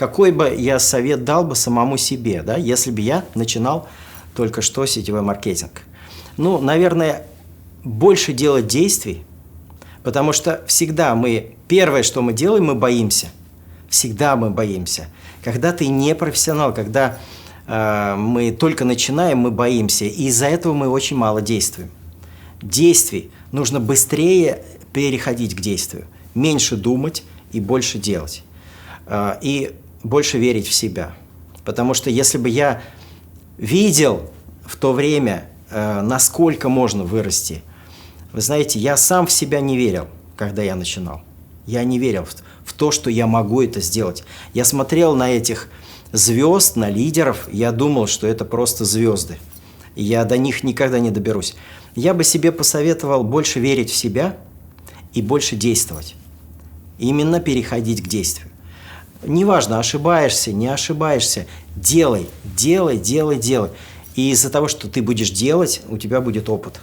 какой бы я совет дал бы самому себе, да, если бы я начинал только что сетевой маркетинг? Ну, наверное, больше делать действий, потому что всегда первое, что мы делаем, мы боимся. Всегда мы боимся. Когда ты не профессионал, когда мы только начинаем, мы боимся, и из-за этого мы очень мало действуем. Действий нужно быстрее переходить к действию, меньше думать и больше делать. И больше верить в себя. Потому что если бы я видел в то время, насколько можно вырасти, вы знаете, я сам в себя не верил, когда я начинал. Я не верил в то, что я могу это сделать. Я смотрел на этих звезд, на лидеров, я думал, что это просто звезды. И я до них никогда не доберусь. Я бы себе посоветовал больше верить в себя и больше действовать. Именно переходить к действию. Неважно, ошибаешься, не ошибаешься, делай, делай, делай, делай. И из-за того, что ты будешь делать, у тебя будет опыт.